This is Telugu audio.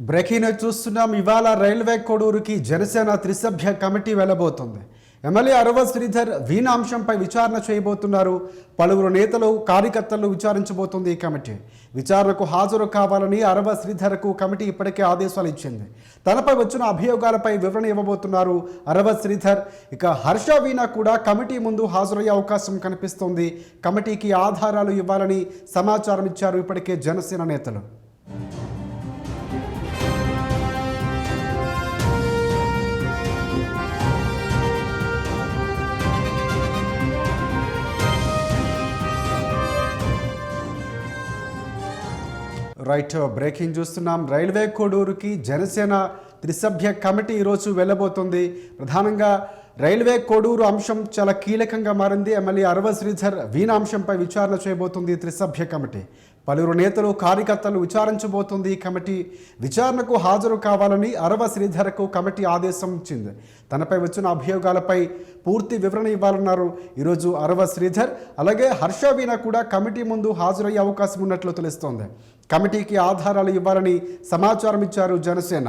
బ్రేకింగ్ న్యూస్ చూస్తున్నాం. ఇవాళ రైల్వే కోడూరుకి జనసేన త్రిసభ్య కమిటీ వెళ్ళబోతోంది. ఎమ్మెల్యే అరవ శ్రీధర్ వీణ అంశంపై విచారణ చేయబోతున్నారు. పలువురు నేతలు కార్యకర్తలు విచారించబోతోంది ఈ కమిటీ. విచారణకు హాజరు కావాలని అరవ శ్రీధర్కు కమిటీ ఇప్పటికే ఆదేశాలు ఇచ్చింది. తనపై వచ్చిన అభియోగాలపై వివరణ ఇవ్వబోతున్నారు అరవ శ్రీధర్. ఇక హర్ష వీణ కూడా కమిటీ ముందు హాజరయ్యే అవకాశం కనిపిస్తోంది. కమిటీకి ఆధారాలు ఇవ్వాలని సమాచారం ఇచ్చారు ఇప్పటికే జనసేన నేతలు. రైట్, బ్రేకింగ్ చూస్తున్నాం. రైల్వే కోడూరుకి జనసేన త్రిసభ్య కమిటీ ఈరోజు వెళ్ళబోతుంది. ప్రధానంగా రైల్వే కోడూరు అంశం చాలా కీలకంగా మారింది. ఎమ్మెల్యే అరవ శ్రీధర్ వీణ అంశంపై విచారణ చేయబోతుంది త్రిసభ్య కమిటీ. పలువురు నేతలు కార్యకర్తలు విచారించబోతుంది ఈ కమిటీ. విచారణకు హాజరు కావాలని అరవ శ్రీధర్కు కమిటీ ఆదేశం ఇచ్చింది. తనపై వచ్చిన అభియోగాలపై పూర్తి వివరణ ఇవ్వాలన్నారు ఈరోజు అరవ శ్రీధర్. అలాగే హర్ష వీణ కూడా కమిటీ ముందు హాజరయ్యే అవకాశం ఉన్నట్లు తెలుస్తోంది. కమిటీకి ఆధారాలు ఇవ్వాలని సమాచారం ఇచ్చారు జనసేన.